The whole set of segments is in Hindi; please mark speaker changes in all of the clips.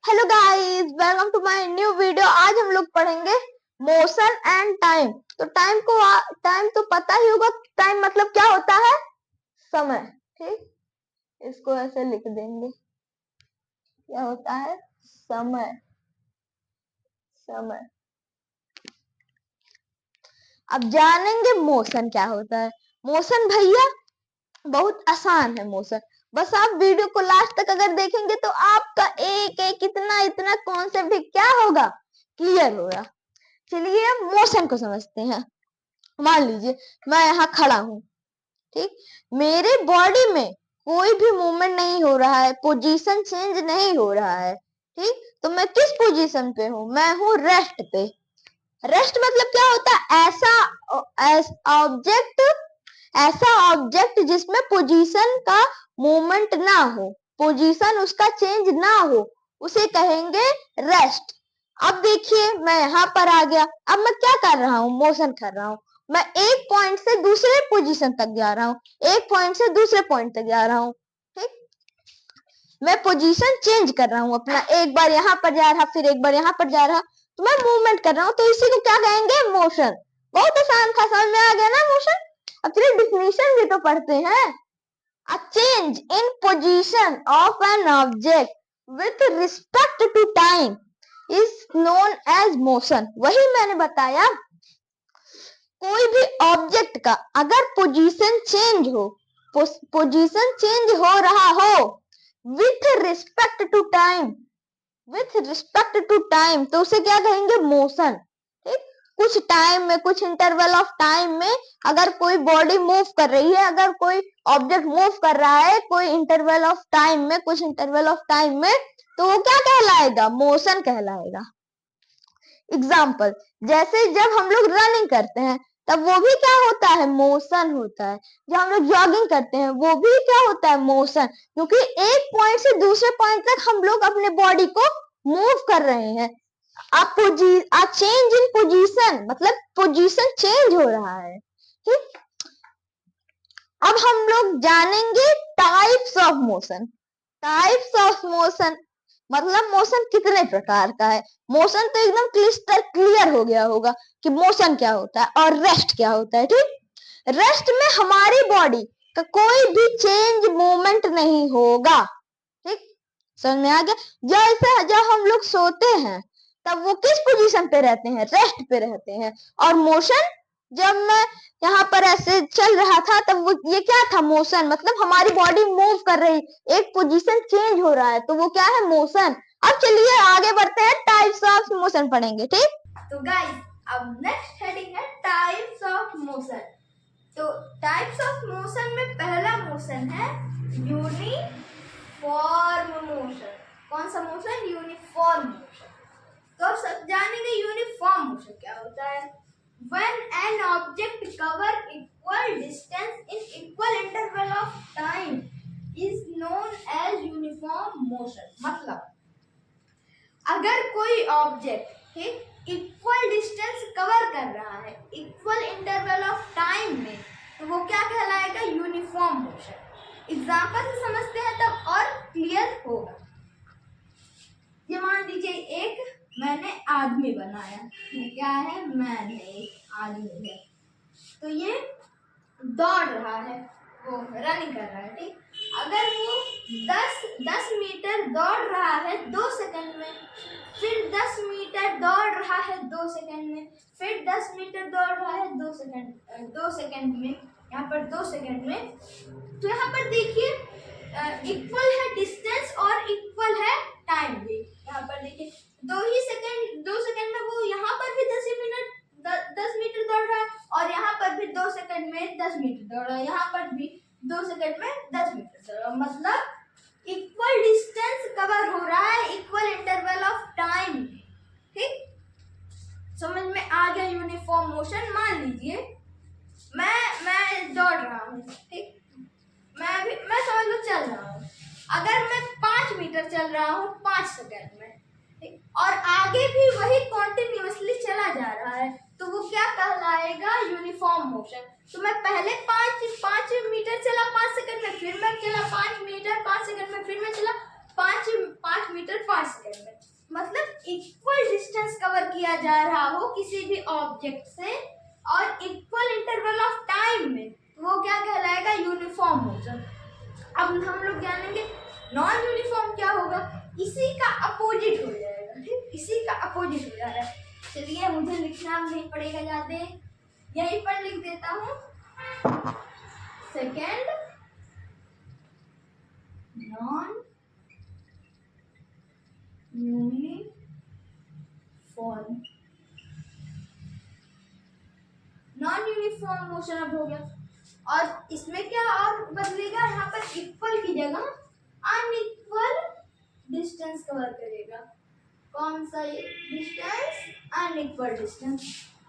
Speaker 1: Hello guys, welcome to my new video. आज हम लोग पढ़ेंगे मोशन एंड टाइम। तो टाइम तो पता ही होगा। टाइम मतलब क्या होता है? समय। ठीक, इसको ऐसे लिख देंगे। क्या होता है? समय। समय। अब जानेंगे मोशन क्या होता है। मोशन भैया बहुत आसान है मोशन। बस आप वीडियो को लास्ट तक अगर देखेंगे तो आपका एक एक इतना कॉन्सेप्ट क्या होगा, क्लियर होगा। चलिए अब मोशन को समझते हैं। मान लीजिए मैं यहाँ खड़ा हूँ, ठीक, मेरे बॉडी में कोई भी मूवमेंट नहीं हो रहा है, पोजीशन चेंज नहीं हो रहा है, ठीक। तो मैं किस पोजीशन पे हूँ? मैं हूँ रेस्ट पे। रेस्ट मतलब क्या होता है? ऐसा ऑब्जेक्ट जिसमें पोजीशन का मूवमेंट ना हो, पोजीशन उसका चेंज ना हो, उसे कहेंगे रेस्ट। अब देखिए मैं यहाँ पर आ गया। अब मैं क्या कर रहा हूँ? मोशन कर रहा हूँ। मैं एक पॉइंट से दूसरे पोजीशन तक जा रहा हूँ, एक पॉइंट से दूसरे पॉइंट तक जा रहा हूँ, ठीक। मैं पोजीशन चेंज कर रहा हूँ अपना, एक बार यहाँ पर जा रहा, फिर एक बार यहाँ पर जा रहा, तो मैं मूवमेंट कर रहा हूँ। तो इसी को क्या कहेंगे? मोशन। बहुत आसान था, समझ में आ गया ना मोशन? अब चलिए डिफिनीशन भी तो पढ़ते हैं। A change in position of an object with respect to time is known as motion. वही मैंने बताया, कोई भी ऑब्जेक्ट का अगर पोजीशन चेंज हो, पोजीशन चेंज हो रहा हो with respect to time, with respect to time, तो उसे क्या कहेंगे? मोशन, ठीक। कुछ टाइम में, कुछ इंटरवल ऑफ टाइम में अगर कोई बॉडी मूव कर रही है, अगर कोई ऑब्जेक्ट मूव कर रहा है कोई इंटरवल ऑफ टाइम में, कुछ इंटरवल ऑफ टाइम में, तो वो क्या कहलाएगा? मोशन कहलाएगा। एग्जाम्पल, जैसे जब हम लोग रनिंग करते हैं तब वो भी क्या होता है? मोशन होता है। जब हम लोग जॉगिंग करते हैं वो भी क्या होता है? मोशन। क्योंकि एक पॉइंट से दूसरे पॉइंट तक हम लोग अपने बॉडी को मूव कर रहे हैं। आ चेंज इन पोजीशन मतलब पोजीशन चेंज हो रहा है, ठीक। अब हम लोग जानेंगे types of motion. Types of motion मतलब मोशन कितने प्रकार का है। मोशन तो एकदम क्लिस्टर क्लियर हो गया होगा कि मोशन क्या होता है और रेस्ट क्या होता है, ठीक। रेस्ट में हमारी बॉडी का कोई भी चेंज मूवमेंट नहीं होगा, ठीक। समझ में आ गया? जैसे जब हम लोग सोते हैं तब वो किस पोजीशन पे रहते हैं? रेस्ट पे रहते हैं। और मोशन, जब मैं यहाँ पर ऐसे चल रहा था तब वो ये क्या था? मोशन। मतलब हमारी बॉडी मूव कर रही, एक पोजीशन चेंज हो रहा है, तो वो क्या है? मोशन। अब चलिए आगे बढ़ते हैं, टाइप्स ऑफ मोशन पढ़ेंगे, ठीक।
Speaker 2: तो गाइस अब नेक्स्ट हेडिंग है टाइप्स ऑफ मोशन। तो टाइप्स ऑफ मोशन में पहला मोशन है यूनिफॉर्म मोशन। कौन सा मोशन? Uniform motion. तो अब सब जानेंगे यूनिफॉर्म मोशन क्या होता है। When an object cover equal distance in equal interval of time is known as uniform motion। मतलब अगर कोई ऑब्जेक्ट ठीक इक्वल डिस्टेंस कवर कर रहा है इक्वल इंटरवल ऑफ टाइम में, तो वो क्या कहलाएगा? Uniform motion. एग्जांपल से समझते हैं तब और क्लियर होगा। ये मान लीजिए एक मैंने आदमी बनाया, ये क्या है? मैन है, एक आदमी है। तो ये दौड़ रहा है, वो रनिंग कर रहा है, ठीक। अगर वो 10 मीटर दौड़ रहा है 2 सेकंड में, फिर 10 मीटर दौड़ रहा है 2 सेकंड में, फिर 10 मीटर दौड़ रहा है 2 सेकंड में, यहाँ पर 2 सेकंड में, तो यहाँ पर देखिए इक्वल है डिस्टेंस और इक्वल है टाइम भी। यहाँ पर देखिए 2 सेकंड में वो यहाँ पर भी 10 मीटर दौड़ रहा है और यहाँ पर भी 2 सेकंड में 10 मीटर दौड़ रहा है, यहाँ पर भी 2 सेकंड में 10 मीटर दौड़ रहा है। मतलब इक्वल डिस्टेंस कवर हो रहा है इक्वल इंटरवल ऑफ टाइम में, ठीक। समझ में आ गया यूनिफॉर्म मोशन। मान लीजिए मैं दौड़ रहा हूँ, ठीक। मैं समझ लो चल रहा हूँ। अगर मैं 5 मीटर चल रहा हूँ 5 सेकंड में, ठीक, और आगे भी वही कॉन्टिन्यूअसली चला जा रहा है, तो वो क्या कहलाएगा? Uniform motion. तो मैं पहले 5 मीटर चला 5 सेकंड में, फिर मैं चला 5 मीटर 5 सेकंड में, फिर मैं चला 5 मीटर 5 सेकंड में, किया जा रहा हो किसी भी ऑब्जेक्ट से और इक्वल इंटरवल ऑफ टाइम में, तो वो क्या कहलाएगा? Uniform motion. अब हम लोग जानेंगे नॉन यूनिफॉर्म क्या होगा, इसी का अपोजिट हो जाएगा। ठीक, इसी का अपोजिट हो जा रहा है। चलिए मुझे लिखना नहीं पड़ेगा ज्यादा, यहीं पर लिख देता हूं। Second, non uniform, non uniform motion अब हो गया। और इसमें क्या और बदलेगा? यहाँ पर इक्वल की जगह अनइक्वल डिस्टेंस कवर करेगा। कौन सा ये डिस्टेंस? Unequal distance.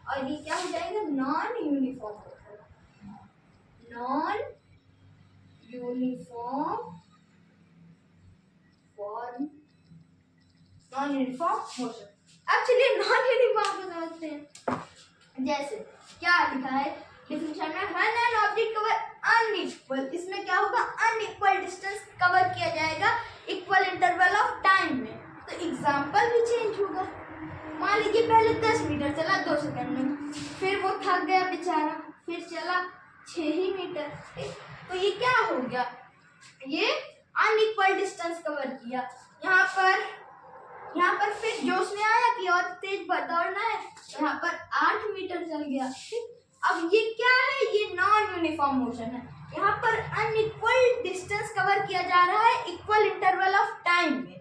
Speaker 2: और ये क्या हो जाएगा? Non uniform, non uniform form, non uniform motion. अब चलिए नॉन यूनिफॉर्म को समझते हैं। जैसे क्या लिखा है डिफिनेशन में? When an object cover unequal, इसमें क्या होगा? अनइक्वल डिस्टेंस कवर किया जाएगा इक्वल इंटरवल ऑफ टाइम में। तो एग्जांपल भी चेंज होगा। मान लीजिए पहले 10 मीटर चला 2 सेकंड में, फिर वो थक गया बेचारा, फिर चला 6 ही मीटर। तो ये क्या हो गया? ये अनइक्वल डिस्टेंस कवर किया। यहाँ पर फिर जोश में आया कि और तेज दौड़ना है, तो यहाँ पर 8 मीटर चल गया। ठीक, अब ये क्या है? ये नॉन यूनिफॉर्म मोशन है। यहाँ पर अनइक्वल डिस्टेंस कवर किया जा रहा है इक्वल इंटरवल ऑफ टाइम में।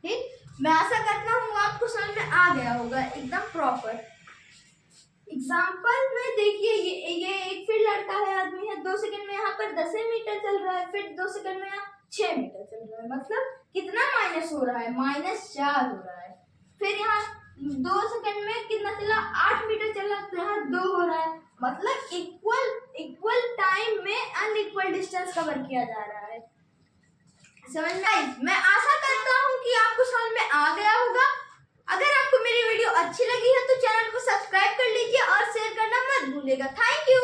Speaker 2: ठीक, मैं आशा करता हूँ आपको समझ में आ गया होगा एकदम प्रॉपर। एग्जाम्पल में देखिए, ये एक फिर लड़का है, आदमी है, 2 सेकंड में यहाँ पर 10 मीटर चल रहा है, फिर 2 सेकंड में यहाँ 6 मीटर चल रहा है। मतलब कितना माइनस हो रहा है? -4 हो रहा है। फिर यहाँ 2 सेकंड में कितना चला? 8 मीटर चला, तो यहाँ 2 हो रहा है। मतलब इक्वल टाइम में अनइक्वल डिस्टेंस कवर किया जा रहा है। समझ में आई? मैं आशा करता हूँ कि आपको समझ में आ गया होगा।